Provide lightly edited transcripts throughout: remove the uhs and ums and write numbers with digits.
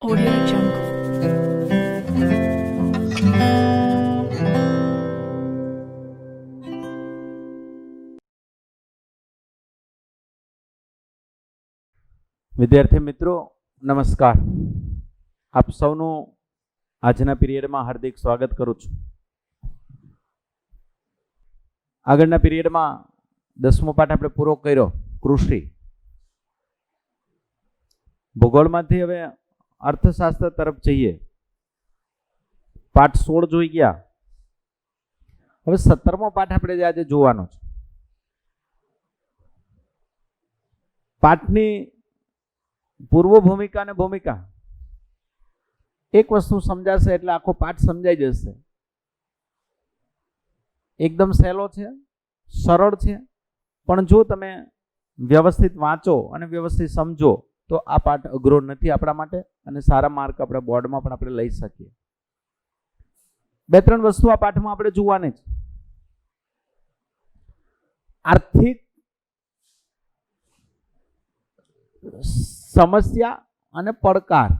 Audio Jungle. વિદ્યાર્થી મિત્રો નમસ્કાર. આપ સૌનું આજના પીરિયડમાં હાર્દિક સ્વાગત કરું છું. આગળના પીરિયડમાં 10મો પાઠ આપણે પૂરો કર્યો, કૃષિ. ભૂગોળમાંથી હવે અર્થશાસ્ત્ર તરફ જઈએ. પાઠ 16 જોઈ ગયા. હવે 17મો પાઠ આપણે આજે જોવાનો છે. પાઠની પૂર્વ ભૂમિકા અને ભૂમિકા એક વસ્તુ સમજાશે એટલે આખો પાઠ સમજાઈ જશે. એકદમ સહેલો છે, સરળ છે, પણ જો તમે વ્યવસ્થિત વાંચો અને વ્યવસ્થિત સમજો તો આ પાઠ અઘરો નથી આપણા માટે અને સારા માર્ક આપણે બોર્ડમાં પણ આપણે લઈ શકીએ. 2-3 વસ્તુ આ પાઠમાં આપણે જોવાની છે. આર્થિક સમસ્યા અને પડકાર.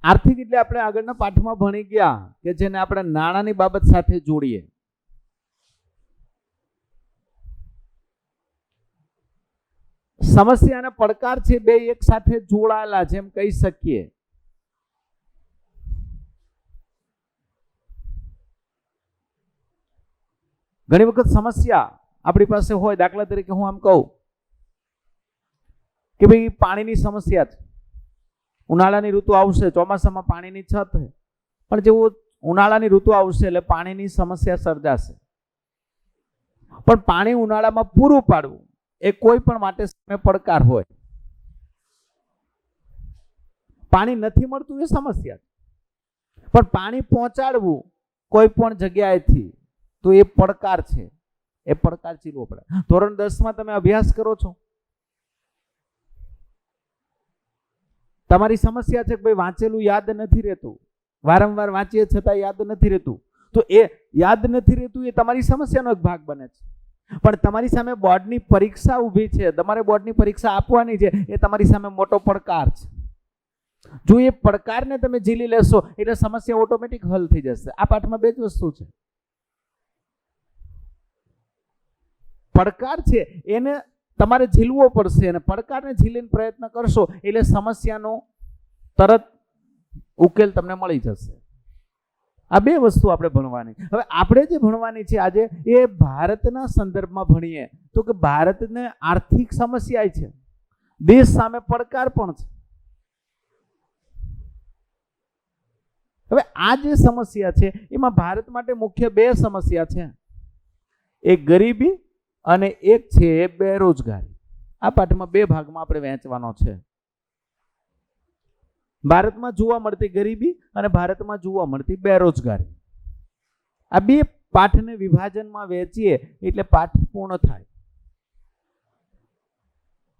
આર્થિક એટલે આપણે આગળના પાઠમાં ભણી ગયા કે જેને આપણે નાણાંની બાબત સાથે જોડીએ. સમસ્યા અને પડકાર છે બે એક સાથે જોડાયેલા છે એમ કહી શકીએ. ઘણી વખત સમસ્યા આપણી પાસે હોય, દાખલા તરીકે હું આમ કહું કે ભાઈ પાણીની સમસ્યા છે. ઉનાળાની ઋતુ આવશે, ચોમાસામાં પાણીની છત છે, પણ જેવું ઉનાળાની ઋતુ આવશે એટલે પાણીની સમસ્યા સર્જાશે. પણ પાણી ઉનાળામાં પૂરું પાડવું એ કોઈ પણ માટે સામે પડકાર હોય. પાણી નથી મળતું એ સમસ્યા છે, પણ પાણી પહોંચાડવું કોઈ પણ જગ્યાએથી તો એ પડકાર છે. એ પડકાર ચીરવો પડે. ધોરણ 10માં તમે અભ્યાસ કરો છો, તમારી સમસ્યા છે કે ભાઈ વાંચેલું યાદ નથી રહેતું, વારંવાર વાંચીએ છતાં યાદ નથી રહેતું, તો એ યાદ નથી રહેતું એ તમારી સમસ્યાનો એક ભાગ બને છે. પણ તમારી સામે બોર્ડની પરીક્ષા ઊભી છે, તમારે બોર્ડની પરીક્ષા આપવાની છે, એ તમારી સામે મોટો પડકાર છે. જો એ પડકારને તમે ઝીલી લેશો એટલે સમસ્યા ઓટોમેટિક હલ થઈ જશે. આ પાઠમાં બે જ વસ્તુ છે. પડકાર છે એને તમારે ઝીલવો પડશે અને પડકારને ઝીલીને પ્રયત્ન કરશો એટલે સમસ્યાનો તરત ઉકેલ તમને મળી જશે. આ બે વસ્તુ આપણે ભણવાની. હવે આપણે જે ભણવાની છે આજે એ ભારતના સંદર્ભમાં ભણીએ તો કે ભારતને આર્થિક સમસ્યા છે, દેશ સામે પડકાર પણ છે. હવે આ જે સમસ્યા છે એમાં ભારત માટે મુખ્ય બે સમસ્યા છે. એક ગરીબી અને એક છે બેરોજગારી. આ પાઠમાં બે ભાગમાં આપણે વહેંચવાનો છે. ભારતમાં જોવા મળતી ગરીબી અને ભારતમાં જોવા મળતી બેરોજગારી. આ બે પાઠને વિભાજનમાં વહેંચીએ એટલે પાઠ પૂર્ણ થાય.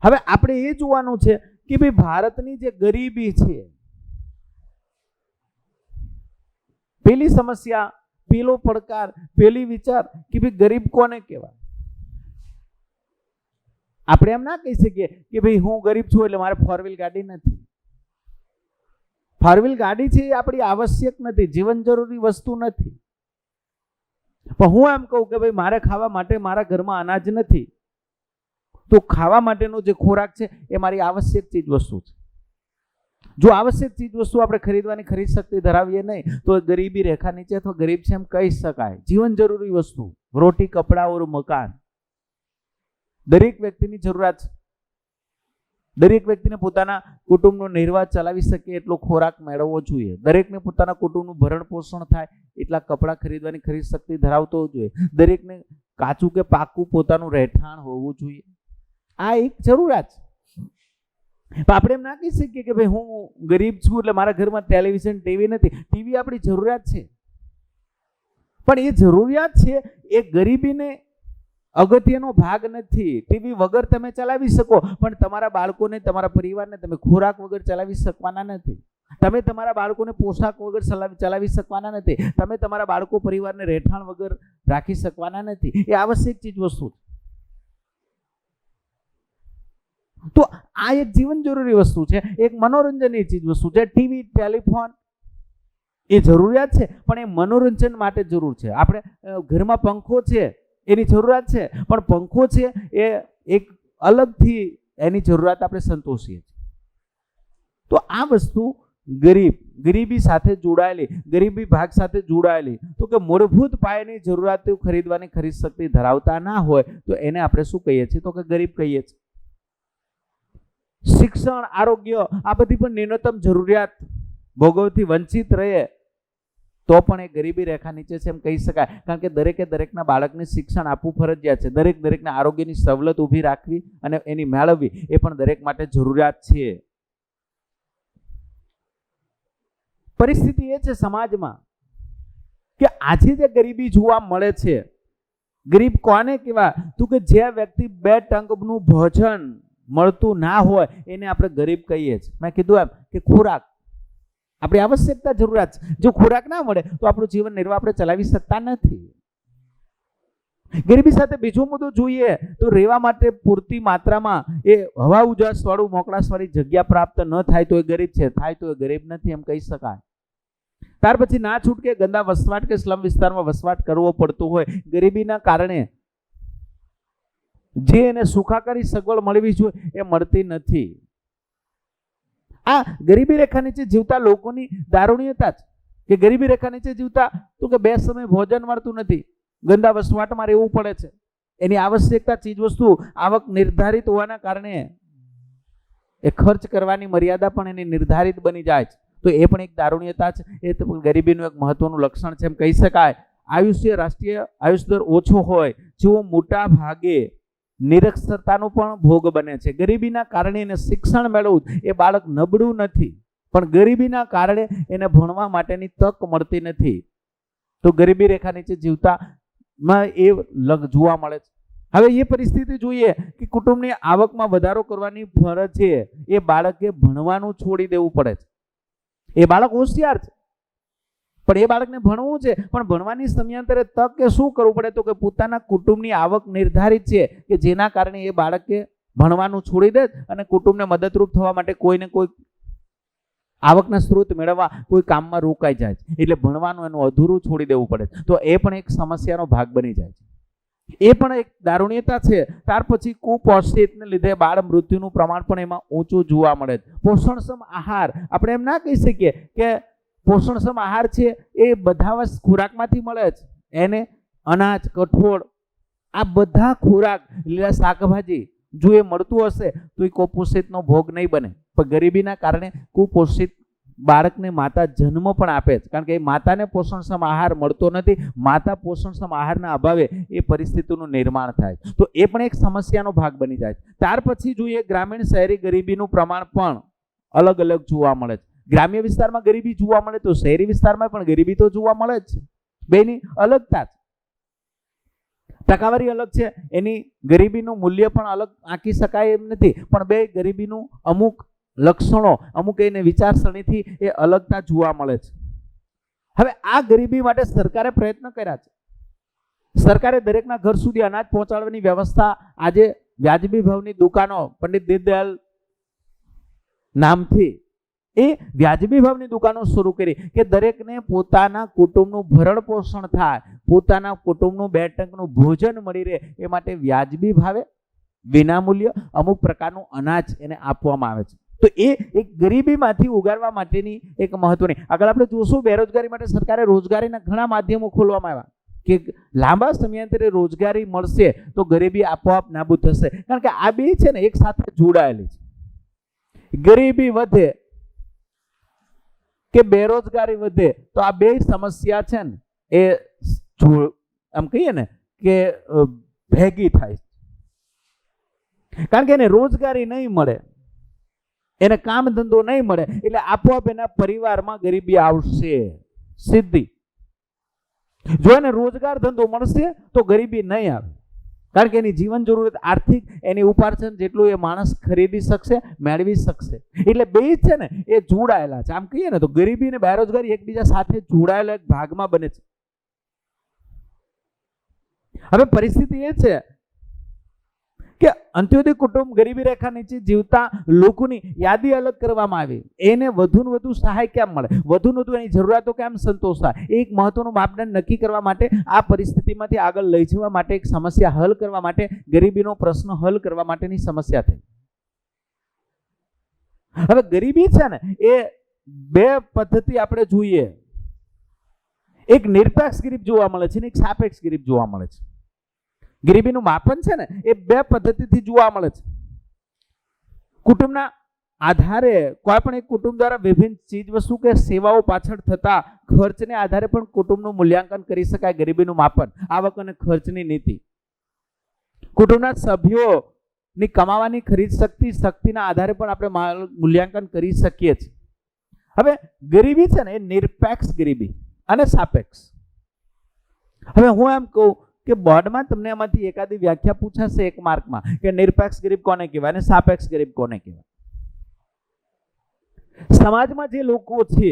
હવે આપણે એ જોવાનું છે કે ભાઈ ભારતની જે ગરીબી છે, પેલી સમસ્યા, પેલો પડકાર, પેલી વિચાર કે ભાઈ ગરીબ કોને કહેવાય. આપણે એમ ના કહી શકીએ કે ભાઈ હું ગરીબ છું એટલે મારે 4-વ્હીલ ગાડી નથી. 4-વ્હીલ ગાડી છે એ આપણી આવશ્યક નથી, જીવન જરૂરી વસ્તુ નથી. પણ હું એમ કહું કે ભાઈ મારે ખાવા માટે મારા ઘરમાં અનાજ નથી, તો ખાવા માટેનો જે ખોરાક છે એ મારી આવશ્યક ચીજ વસ્તુ છે. જો આવશ્યક ચીજ વસ્તુ આપણે ખરીદવાની ખરીદ શક્તિ ધરાવીએ નહીં તો ગરીબી રેખા નીચે અથવા ગરીબ છે એમ કહી શકાય. જીવન જરૂરી વસ્તુ, રોટી, કપડા ઓર મકાન દરેક વ્યક્તિની જરૂરિયાત છે. દરેક વ્યક્તિને પોતાના કુટુંબનો નિર્વાહ ચલાવી શકે એટલો ખોરાક મેળવવો જોઈએ. દરેકને પોતાના કુટુંબનું ભરણ પોષણ થાય એટલા કપડાં ખરીદવાની ખરીદ શક્તિ ધરાવતો જોઈએ. દરેકને કાચું કે પાકું પોતાનું રહેઠાણ હોવું જોઈએ. આ એક જરૂરિયાત છે. આપણે એમ ના કહી શકીએ કે ભાઈ હું ગરીબ છું એટલે મારા ઘરમાં ટેલિવિઝન, ટીવી નથી. ટીવી આપણી જરૂરિયાત છે, પણ એ જરૂરિયાત છે એ ગરીબીને અગત્યનો ભાગ નથી. ટીવી વગર તમે ચલાવી શકો પણ તમારા બાળકોને, તમારા પરિવારને તમે ખોરાક વગર ચલાવી શકવાના નથી. તમે તમારા બાળકોને પોશાક વગર ચલાવી શકવાના નથી. તમે તમારા બાળકો પરિવારને રહેઠાણ વગર રાખી શકવાના નથી. એ આવશ્યક ચીજ વસ્તુ છે. તો આ એક જીવન જરૂરી વસ્તુ છે, એક મનોરંજનની ચીજ વસ્તુ છે. ટીવી, ટેલિફોન એ જરૂરિયાત છે, પણ એ મનોરંજન માટે જરૂર છે. આપણે ઘરમાં પંખો છે એની જરૂરિયાત છે, પણ પંખો છે એ એક અલગથી એની જરૂરિયાત આપણે સંતોષીએ છીએ. તો આ વસ્તુ ગરીબી સાથે જોડાયેલી, ગરીબી ભાગ સાથે જોડાયેલી, તો કે મૂળભૂત પાયાની જરૂરિયાતો ખરીદવાની ખરીદ શક્તિ ધરાવતા ના હોય તો એને આપણે શું કહીએ છીએ? તો કે ગરીબ કહીએ છીએ. શિક્ષણ, આરોગ્ય આ બધી પણ ન્યૂનતમ જરૂરિયાત ભોગવથી વંચિત રહે તો પણ એ ગરીબી રેખા નીચે છે એમ કહી શકાય. કારણ કે દરેકના બાળકને શિક્ષણ આપવું ફરજિયાત છે. દરેકને આરોગ્યની સવલત ઊભી રાખવી અને એની મેળવવી એ પણ દરેક માટે જરૂરિયાત છે. પરિસ્થિતિ એ છે સમાજમાં કે આજે જે ગરીબી જોવા મળે છે, ગરીબ કોને કહેવાય? તો કે જે વ્યક્તિ 2 ટંકનું ભોજન મળતું ના હોય એને આપણે ગરીબ કહીએ છીએ. મેં કીધું એમ કે ખોરાક આપણી આવશ્યકતા, જરૂરિયાત છે. જો ખોરાક ના મળે તો આપણું જીવન નિર્વાહ આપણે ચલાવી શકતા નથી. ગરીબી સાથે બીજો મુદ્દો જોઈએ તો રહેવા માટે પૂરતી માત્રામાં એ હવા ઉજાસ વાળું, મોકળાશ વાળી જગ્યા પ્રાપ્ત ન થાય તો એ ગરીબ છે, થાય તો એ ગરીબ નથી એમ કહી શકાય. ત્યાર પછી ના છૂટકે ગંદા વસવાટ કે સ્લમ વિસ્તારમાં વસવાટ કરવો પડતો હોય, ગરીબીના કારણે જે એને સુખાકારી સગવડ મળવી જોઈએ એ મળતી નથી. આ ગરીબી રેખા નીચે જીવતા લોકોની દારૂણ્યતા છે કે ગરીબી રેખા નીચે જીવતા તો કે 2 સમય ભોજન મળતું નથી, ગંદા વસવાટમાં રહેવું પડે છે. એની આવશ્યકતા ચીજ વસ્તુ આવક નિર્ધારિત હોવાના કારણે એ ખર્ચ કરવાની મર્યાદા પણ એની નિર્ધારિત બની જાય છે. તો એ પણ એક દારૂણ્યતા છે. એ ગરીબીનું એક મહત્વનું લક્ષણ છે એમ કહી શકાય. રાષ્ટ્રીય આયુષ્ય દર ઓછો હોય, જેઓ મોટા ભાગે નિરક્ષરતાનો પણ ભોગ બને છે. ગરીબીના કારણે એને શિક્ષણ મેળવવું, એ બાળક નબળું નથી પણ ગરીબીના કારણે એને ભણવા માટેની તક મળતી નથી. તો ગરીબી રેખા નીચે જીવતામાં એ જોવા મળે છે. હવે એ પરિસ્થિતિ જોઈએ કે કુટુંબની આવકમાં વધારો કરવાની ફરજ છે, એ બાળકે ભણવાનું છોડી દેવું પડે છે. એ બાળક હોશિયાર છે પણ એ બાળકને ભણવું છે, પણ ભણવાની સમયાંતરે તક કે શું કરવું પડે? તો કે પોતાના કુટુંબની આવક નિર્ધારિત છે કે જેના કારણે એ બાળકે ભણવાનું છોડી દે અને કુટુંબને મદદરૂપ થવા માટે કોઈને કોઈ આવકના સ્ત્રોત મેળવવા કોઈ કામમાં રોકાઈ જાય છે. એટલે ભણવાનું એનું અધૂરું છોડી દેવું પડે. તો એ પણ એક સમસ્યાનો ભાગ બની જાય છે. એ પણ એક દારૂણ્યતા છે. ત્યાર પછી કુપોષિતને લીધે બાળ મૃત્યુનું પ્રમાણ પણ એમાં ઊંચું જોવા મળે છે. પોષણક્ષમ આહાર આપણે એમ ના કહી શકીએ કે પોષણક્ષમ આહાર છે એ બધા ખોરાકમાંથી મળે છે. એને અનાજ, કઠોળ આ બધા ખોરાક, લીલા શાકભાજી જો એ મળતું હશે તો એ કુપોષિતનો ભોગ નહીં બને. પણ ગરીબીના કારણે કુપોષિત બાળકને માતા જન્મ પણ આપે છે, કારણ કે એ માતાને પોષણક્ષમ આહાર મળતો નથી. માતા પોષણક્ષમ આહારના અભાવે એ પરિસ્થિતિનું નિર્માણ થાય. તો એ પણ એક સમસ્યાનો ભાગ બની જાય. ત્યાર પછી જોઈએ ગ્રામીણ શહેરી ગરીબીનું પ્રમાણ પણ અલગ અલગ જોવા મળે છે. ગ્રામ્ય વિસ્તારમાં ગરીબી જોવા મળે તો શહેરી વિસ્તારમાં પણ ગરીબી તો જોવા મળે જ છે. બેની અલગતા છે, ટકાવારી અલગ છે, એની ગરીબીનું મૂલ્ય પણ અલગ આંકી શકાય એમ નથી. પણ બે ગરીબીનું અમુક લક્ષણો, અમુક એને વિચારસરણીથી એ અલગતા જોવા મળે છે. હવે આ ગરીબી માટે સરકારે પ્રયત્ન કર્યા છે. સરકારે દરેકના ઘર સુધી અનાજ પહોંચાડવાની વ્યવસ્થા આજે વ્યાજબી ભાવની દુકાનો, પંડિત દીનદયાળ નામથી એ વ્યાજબી ભાવની દુકાનો શરૂ કરી કે દરેકને પોતાના કુટુંબનું ભરણ પોષણ થાય, પોતાના કુટુંબનું 2 ટંકનું ભોજન મળી રહે એ માટે વ્યાજબી ભાવે વિનામૂલ્ય અમુક પ્રકારનું અનાજ એને આપવામાં આવે છે. તો એ એક ગરીબીમાંથી ઉગારવા માટેની એક મહત્વની. આગળ આપણે જોશું બેરોજગારી માટે સરકારે રોજગારીના ઘણા માધ્યમો ખોલવામાં આવ્યા કે લાંબા સમયાંતરે રોજગારી મળશે તો ગરીબી આપોઆપ નાબૂદ થશે. કારણ કે આ બે છે ને એક સાથે જોડાયેલી છે. ગરીબી વધે કે બેરોજગારી વધે તો આ બે સમસ્યા છે ને એ આમ કહીએ ને કે ભેગી થાય. કારણ કે એને રોજગારી નહીં મળે, એને કામ ધંધો નહીં મળે એટલે આપોઆપ એના પરિવારમાં ગરીબી આવશે સીધી. જો એને રોજગાર ધંધો મળશે તો ગરીબી નહીં આવે, કારણ કે એની જીવન જરૂરિયાત આર્થિક એની ઉપાર્જન જેટલું એ માણસ ખરીદી શકશે, મેળવી શકશે. એટલે બે છે ને એ જોડાયેલા છે. આમ કહીએ ને તો ગરીબી અને બેરોજગારી એકબીજા સાથે જોડાયેલા એક ભાગમાં બને છે. હવે પરિસ્થિતિ એ છે કે અંત્યોદય કુટુંબ ગરીબી રેખા નીચે જીવતા લોકોની યાદી અલગ કરવામાં આવી. એને વધુ ને વધુ સહાય કેમ મળે, વધુ ને વધુ એની જરૂરિયાતો કેમ સંતોષાય, એક મહત્વનું માપદંડ નક્કી કરવા માટે, આ પરિસ્થિતિમાંથી આગળ લઈ જવા માટે, એક સમસ્યા હલ કરવા માટે, ગરીબીનો પ્રશ્ન હલ કરવા માટેની સમસ્યા થઈ. હવે ગરીબી છે ને એ બે પદ્ધતિ આપણે જોઈએ. એક નિરપેક્ષ ગરીબ જોવા મળે છે ને એક સાપેક્ષ ગરીબ જોવા મળે છે. ગરીબીનું માપન છે ને એ બે પદ્ધતિથી જોવા મળે છે. કુટુંબના આધારે કોઈ પણ એક કુટુંબ દ્વારા વિભિન્ન ચીજ વસ્તુ કે સેવાઓ પાછળ થતા ખર્ચને આધારે પણ કુટુંબનું મૂલ્યાંકન કરી શકાય. ગરીબીનું માપન આવક અને ખર્ચની નીતિ. કુટુંબના સભ્યોની કમાવાની ખરીદ શક્તિના આધારે પણ આપણે મૂલ્યાંકન કરી શકીએ છીએ. હવે ગરીબી છે ને એ નિરપેક્ષ ગરીબી અને સાપેક્ષ. હવે હું એમ કહું કે બોર્ડમાં તમને એમાંથી એકાદી વ્યાખ્યા પૂછાશે એક માર્કમાં કે નિરપેક્ષ ગરીબ કોને કહેવાય અને સાપેક્ષ ગરીબ કોને કહેવાય. સમાજમાં જે લોકો છે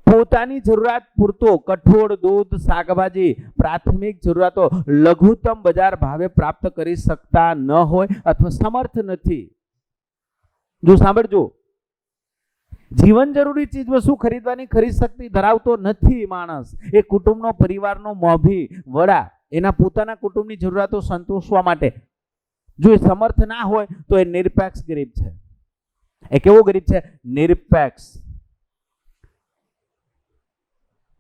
પોતાની જરૂરિયાત પૂરતો કઠોળ, દૂધ, શાકભાજી, પ્રાથમિક જરૂરિયાતો લઘુત્તમ બજાર ભાવે પ્રાપ્ત કરી શકતા ન હોય અથવા સમર્થ નથી. જો સાંભળજો, જીવન જરૂરી ચીજ વસ્તુ ખરીદવાની ખરીદ શક્તિ ધરાવતો નથી માણસ, એ કુટુંબનો, પરિવારનો મોભી વડા, એના પોતાના કુટુંબની જરૂરિયાતો સંતોષવા માટે જો એ સમર્થ ના હોય તો એ નિરપેક્ષ ગરીબ છે. એ કેવો ગરીબ છે? નિરપેક્ષ.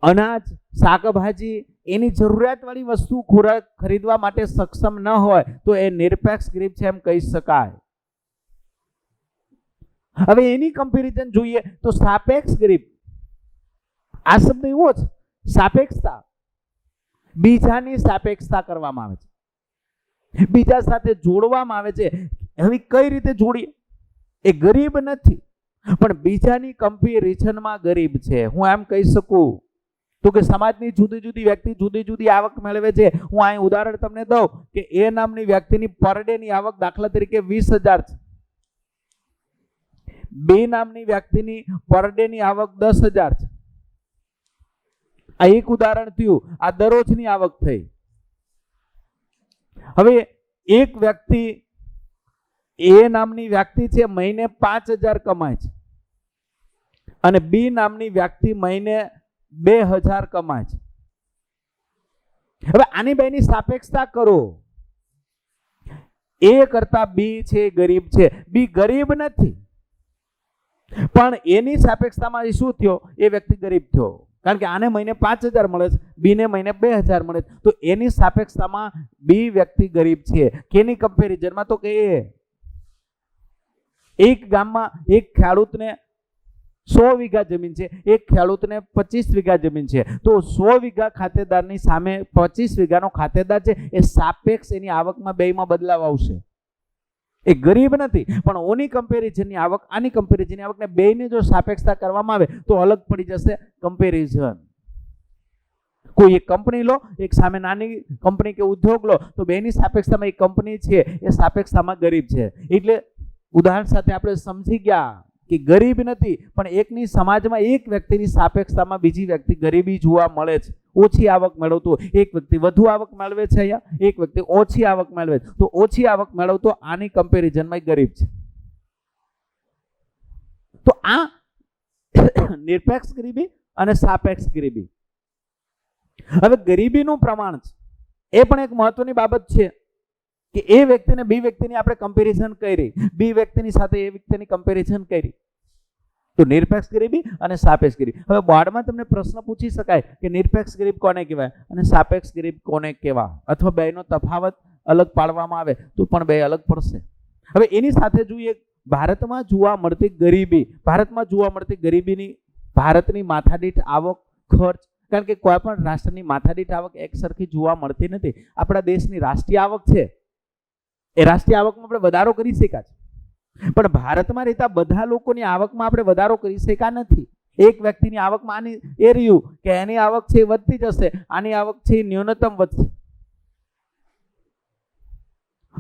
અનાજ, શાકભાજી, એની જરૂરિયાત વાળી વસ્તુ ખોરાક ખરીદવા માટે સક્ષમ ન હોય તો એ નિરપેક્ષ ગરીબ છે એમ કહી શકાય. હવે એની કમ્પેરિઝન જોઈએ તો સાપેક્ષ ગરીબ. આ શબ્દ એવો છે, સાપેક્ષતા. બીજાની સાપેક્ષતા કરવામાં આવે છે, બીજા સાથે જોડવામાં આવે છે. હવે કઈ રીતે જોડીએ? એ ગરીબ નથી પણ બીજાની કમ્પેરિઝનમાં ગરીબ છે. હું એમ કહી શકું તો કે સમાજની જુદી જુદી વ્યક્તિ જુદી જુદી આવક મેળવે છે. હું અહીં ઉદાહરણ તમને દઉં કે એ નામની વ્યક્તિની પર ડે ની આવક દાખલા તરીકે 20,000 છે. બે નામની વ્યક્તિની પર ડે ની આવક 10,000 છે. આ એક ઉદાહરણ થયું. આ દરરોજની આવક થઈ. હવે એક વ્યક્તિ, એ નામની વ્યક્તિ છે, મહિને 5,000 કમાય છે અને બી નામની વ્યક્તિ મહિને 2,000 કમાય છે. હવે આની બેની સાપેક્ષતા કરો. એ કરતા બી છે ગરીબ છે. બી ગરીબ નથી પણ એની સાપેક્ષતામાં શું થયો? એ વ્યક્તિ ગરીબ થયો. કારણ કે આને મહિને 5,000 મળે છે, બીને મહિને 2,000 મળે છે. તો એની સાપેક્ષતામાં બી વ્યક્તિ ગરીબ છે. કેની કમ્પેરિઝનમાં? તો કે એક ગામમાં એક ખેડૂતને 100 વીઘા જમીન છે, એક ખેડૂતને 25 વીઘા જમીન છે. તો 100 વીઘા ખાતેદારની સામે 25 વીઘાનો ખાતેદાર છે, એ સાપેક્ષ એની આવકમાં બેમાં બદલાવ આવશે. એ ગરીબ નથી પણ ઓની કમ્પેરિઝનની આવક, આની કમ્પેરિઝનની આવકને બેયની જો સાપેક્ષતા કરવામાં આવે તો અલગ પડી જશે કમ્પેરિઝન. કોઈ એક કંપની લો, એક સામે નાની કંપની કે ઉદ્યોગ લો, તો બેની સાપેક્ષતામાં એક કંપની છે એ સાપેક્ષતામાં ગરીબ છે. એટલે ઉદાહરણ સાથે આપણે સમજી ગયા કે ગરીબ નથી પણ એકની સમાજમાં એક વ્યક્તિની સાપેક્ષતામાં બીજી વ્યક્તિ ગરીબી જોવા મળે છે. ઓછી આવક મેળવતો એક વ્યક્તિ વધુ આવક મેળવે છે, અહીંયા એક વ્યક્તિ ઓછી આવક મેળવે છે. તો ઓછી આવક મેળવતો આની કમ્પેરિઝનમાં ગરીબ છે. તો આ નિરપેક્ષ ગરીબી અને સાપેક્ષ ગરીબી. હવે ગરીબીનું પ્રમાણ છે એ પણ એક મહત્વની બાબત છે કે એ વ્યક્તિને બી વ્યક્તિની આપણે કમ્પેરિઝન કરી, બી વ્યક્તિની સાથે એ વ્યક્તિની કમ્પેરિઝન કરી. તો નિરપેક્ષ ગરીબી અને સાપેક્ષ ગરીબી. હવે બોર્ડમાં તમને પ્રશ્ન પૂછી શકાય કે નિરપેક્ષ ગરીબ કોને કહેવાય અને સાપેક્ષ ગરીબ કોને કહેવાય, અથવા બેનો તફાવત અલગ પાડવામાં આવે તો પણ બે અલગ પડશે. હવે એની સાથે જોઈએ ભારતમાં જોવા મળતી ગરીબી. ભારતમાં જોવા મળતી ગરીબીની ભારતની માથાદીઠ આવક, ખર્ચ. કારણ કે કોઈ પણ રાષ્ટ્રની માથાદીઠ આવક એક સરખી જોવા મળતી નથી. આપણા દેશની રાષ્ટ્રીય આવક છે, એ રાષ્ટ્રીય આવકમાં આપણે વધારો કરી શક્યા છે પણ ભારતમાં રહેતા બધા લોકોની આવકમાં આપણે વધારો કરી શક્યા નથી. એક વ્યક્તિની આવકમાં આની એ રહ્યું કે એની આવક છે એ વધતી જશે, આની આવક છે એ ન્યૂનતમ વધશે.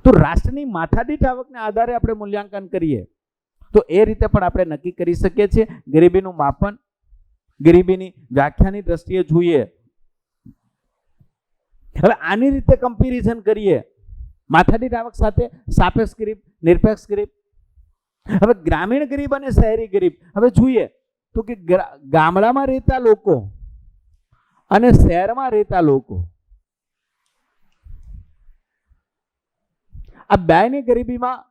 તો રાષ્ટ્રની માથાદીઠ આવકના આધારે આપણે મૂલ્યાંકન કરીએ તો એ રીતે પણ આપણે નક્કી કરી શકીએ છીએ. ગરીબીનું માપન, ગરીબીની વ્યાખ્યાની દ્રષ્ટિએ જોઈએ. હવે આની રીતે કમ્પેરિઝન કરીએ માથાદીઠ આવક સાથે સાપેક્ષ ગરીબ, નિરપેક્ષ ગરીબ. હવે ગ્રામીણ ગરીબ અને શહેરી ગરીબ હવે જોઈએ તો કે ગામડામાં રહેતા લોકો અને શહેરમાં રહેતા લોકો આ બેની ગરીબીમાં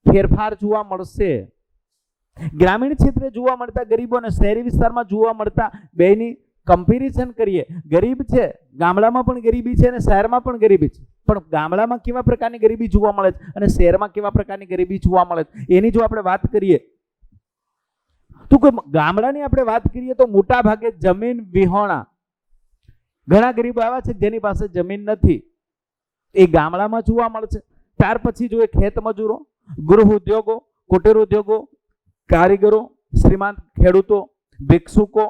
ફેરફાર જોવા મળશે. ગ્રામીણ ક્ષેત્રે જોવા મળતા ગરીબો અને શહેરી વિસ્તારમાં જોવા મળતા બેની કમ્પેરિઝન કરીએ. ગરીબ છે, ગામડામાં પણ ગરીબી છે અને શહેરમાં પણ ગરીબી છે, પણ ગામડામાં કેવા પ્રકારની ગરીબી જોવા મળે છે અને શહેરમાં કેવા પ્રકારની ગરીબી જોવા મળે છે એની જો આપણે વાત કરીએ તો ગામડાની આપણે વાત કરીએ તો મોટા ભાગે જમીન વિહોણા ઘણા ગરીબો આવા છે જેની પાસે જમીન નથી, એ ગામડામાં જોવા મળે છે. ત્યાર પછી જોઈએ ખેત મજૂરો, ગૃહ ઉદ્યોગો, કુટીર ઉદ્યોગો, કારીગરો, શ્રીમંત ખેડૂતો, ભિક્ષુકો,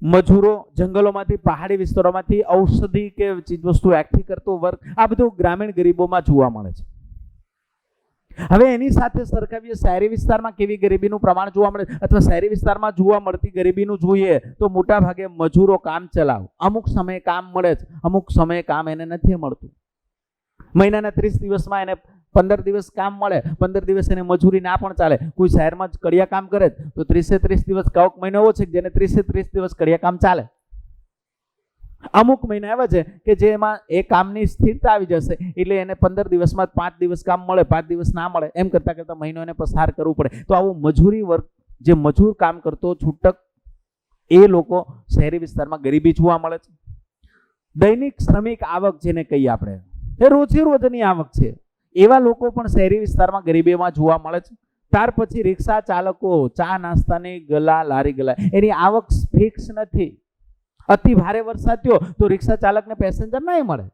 મજૂરો, જંગલોમાંથી પહાડી વિસ્તારોમાંથી ઔષધિ કે ચીજવસ્તુ એકઠી કરતો વર્ગ, આ બધું ગ્રામીણ ગરીબોમાં જોવા મળે છે. હવે એની સાથે સરખાવીએ શહેરી વિસ્તારમાં કેવી ગરીબીનું પ્રમાણ જોવા મળે અથવા શહેરી વિસ્તારમાં જોવા મળતી ગરીબીનું જોઈએ તો મોટા ભાગે મજૂરો કામ ચલાવ, અમુક સમયે કામ મળે છે, અમુક સમયે કામ એને નથી મળતું. મહિનાના 30 દિવસમાં એને 15 દિવસ કામ મળે, 15 દિવસ એને મજૂરી ના પણ ચાલે. કોઈ શહેરમાં જ કડિયા કામ કરે તો 30 દિવસ કવક મહિનો એવો છે કે જેને 30 દિવસ કડિયા કામ ચાલે. અમુક મહિના એવા છે કે જેમાં એ કામની સ્થિરતા આવી જશે એટલે એને 15 દિવસમાં 5 દિવસ કામ મળે, 5 દિવસ ના મળે, એમ કરતા કરતા મહિનો એને પસાર કરવું પડે. તો આવું મજૂરી વર્ગ, જે મજૂર કામ કરતો છૂટક, એ લોકો શહેરી વિસ્તારમાં ગરીબી જોવા મળે છે. દૈનિક શ્રમિક આવક જેને કહીએ આપણે, એ રોજે રોજની આવક છે, એવા લોકો પણ શહેરી વિસ્તારમાં ગરીબીમાં જોવા મળે છે. ત્યાર પછી રિક્ષા ચાલકો, ચા નાસ્તાની ગલા, લારી ગલા, એની આવક ફિક્સ નથી. અતિ ભારે વરસાદ થયો તો રિક્ષા ચાલકને પેસેન્જર નહીં મળે.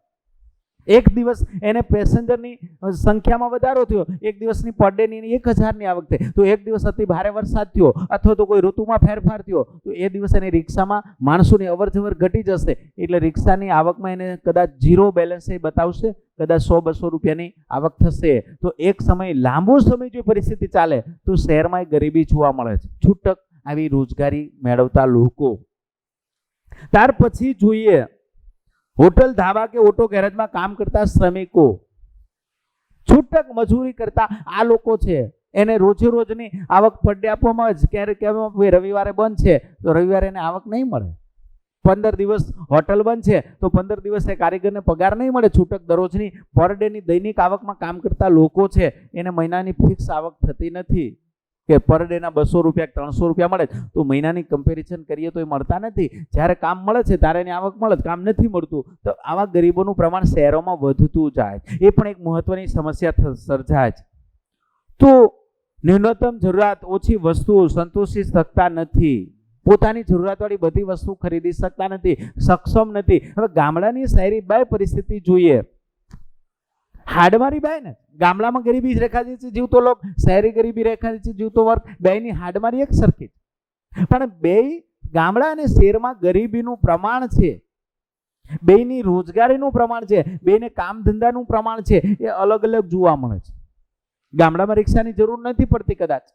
એક દિવસ એને પેસેન્જરની સંખ્યામાં વધારો થયો, એક દિવસની પર ડેની 1000ની આવક થઈ, તો એક દિવસ અતિ ભારે વરસાદ થયો અથવા તો કોઈ ઋતુમાં ફેરફાર થયો તો એ દિવસ એની રિક્ષામાં માણસોની અવર જવર ઘટી જશે એટલે રિક્ષાની આવકમાં એને કદાચ ઝીરો બેલેન્સ એ બતાવશે, કદાચ 100-200 રૂપિયાની આવક થશે. તો એક સમય, લાંબો સમય જો પરિસ્થિતિ ચાલે તો શહેરમાં ગરીબી જોવા મળે છે, છૂટક આવી રોજગારી મેળવતા લોકો. ત્યાર પછી જોઈએ હોટલ, ધાબા કે ઓટો ગેરેજમાં કામ કરતા શ્રમિકો, છૂટક મજૂરી કરતા આ લોકો છે, એને રોજે રોજની આવક પર ડે આપવામાં જ ક્યારેક રવિવારે બંધ છે તો રવિવારે એને આવક નહીં મળે. 15 દિવસ હોટલ બંધ છે તો 15 દિવસ એ કારીગરને પગાર નહીં મળે. છૂટક દરરોજની પર ડેની દૈનિક આવકમાં કામ કરતા લોકો છે એને મહિનાની ફિક્સ આવક થતી નથી કે પર ડેના 200 રૂપિયા 300 રૂપિયા મળે તો મહિનાની કમ્પેરિઝન કરીએ તો એ મળતા નથી. જ્યારે કામ મળે છે ત્યારે એની આવક મળે, કામ નથી મળતું તો આવા ગરીબોનું પ્રમાણ શહેરોમાં વધતું જાય. એ પણ એક મહત્વની સમસ્યા સર્જાય છે. તો ન્યૂનતમ જરૂરિયાત ઓછી વસ્તુઓ સંતોષી શકતા નથી, પોતાની જરૂરિયાતવાળી બધી વસ્તુ ખરીદી શકતા નથી, સક્ષમ નથી. હવે ગામડાની શહેરી બે પરિસ્થિતિ જોઈએ. હાડમારી બે ને, ગામડામાં ગરીબી રેખા નીચે જીવતો લોક, શહેરી ગરીબી રેખા નીચે જીવતો વર્ગ, બેની હાડમારી એક સરખી. પણ બે ગામડા અને શહેરમાં ગરીબીનું પ્રમાણ છે, બેની રોજગારીનું પ્રમાણ છે, બેને કામ ધંધાનું પ્રમાણ છે, એ અલગ અલગ જોવા મળે છે. ગામડામાં રિક્ષાની જરૂર નથી પડતી, કદાચ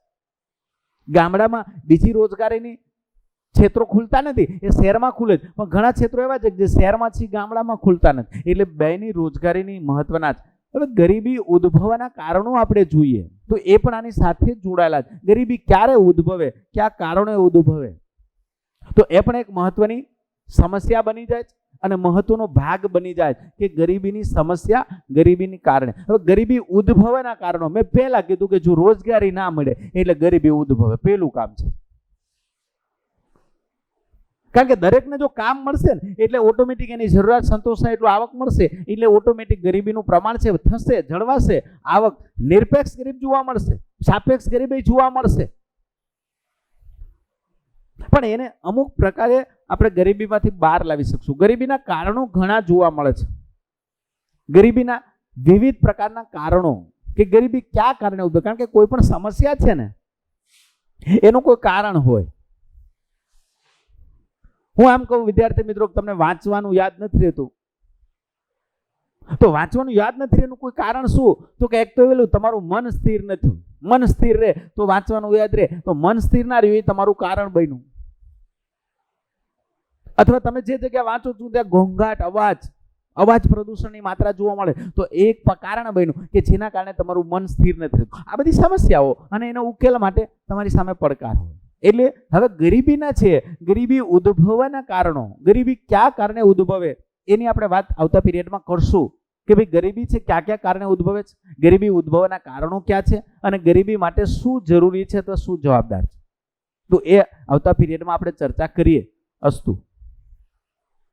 ગામડામાં બીજી રોજગારીની ક્ષેત્રો ખુલતા નથી, એ શહેરમાં ખુલે છે, પણ ઘણા ક્ષેત્રો એવા છે જે શહેરમાંથી ગામડામાં ખુલતા નથી. એટલે બેની રોજગારીની મહત્વના છે. હવે ગરીબી ઉદ્ભવવાના કારણો આપણે જોઈએ તો એ પણ આની સાથે જ જોડાયેલા છે. ગરીબી ક્યારે ઉદ્ભવે, કયા કારણે ઉદ્ભવે, તો એ પણ એક મહત્વની સમસ્યા બની જાય છે અને મહત્વનો ભાગ બની જાય કે ગરીબીની સમસ્યા, ગરીબીની કારણે. હવે ગરીબી ઉદ્ભવવાના કારણો મેં પહેલા કીધું કે જો રોજગારી ના મળે એટલે ગરીબી ઉદ્ભવે, પહેલું કામ છે. કારણ કે દરેકને જો કામ મળશે ને એટલે ઓટોમેટિક એની જરૂરિયાત સંતોષાય એટલું આવક મળશે એટલે ઓટોમેટિક ગરીબીનું પ્રમાણ છે થશે, જળવાશે. આવક નિરપેક્ષ ગરીબ જોવા મળશે, સાપેક્ષ ગરીબી જોવા મળશે, પણ એને અમુક પ્રકારે આપણે ગરીબીમાંથી બહાર લાવી શકશું. ગરીબીના કારણો ઘણા જોવા મળે છે. ગરીબીના વિવિધ પ્રકારના કારણો કે ગરીબી કયા કારણે ઉદ્ભવે, કારણ કે કોઈ પણ સમસ્યા છે ને એનું કોઈ કારણ હોય. હું આમ કહું વિદ્યાર્થી મિત્રો, તમને વાંચવાનું યાદ નથી રહેતું તો વાંચવાનું યાદ નથી રહેનું કોઈ કારણ શું, તો કે એક તો પેલું તમારું મન સ્થિર નથી. મન સ્થિર રહે તો વાંચવાનું યાદ રહે, તો મન સ્થિર ના રહ્યું એ તમારું કારણ બન્યું. અથવા તમે જે જગ્યા વાંચો છો ત્યાં ઘોંઘાટ, અવાજ, અવાજ પ્રદૂષણની માત્રા જોવા મળે તો એક કારણ બન્યું કે જેના કારણે તમારું મન સ્થિર નથી રહેતું. આ બધી સમસ્યાઓ અને એનો ઉકેલ માટે તમારી સામે પડકાર હોય. એટલે હવે ગરીબીના છે, ગરીબી ઉદ્ભવવાના કારણો, ગરીબી કયા કારણે ઉદ્ભવે એની આપણે વાત આવતા પીરિયડમાં કરશું કે ભાઈ ગરીબી છે કયા કયા કારણે ઉદ્ભવે છે, ગરીબી ઉદ્ભવવાના કારણો ક્યાં છે અને ગરીબી માટે શું જરૂરી છે તો શું જવાબદાર છે. તો એ આવતા પીરિયડમાં આપણે ચર્ચા કરીએ. અસ્તુ.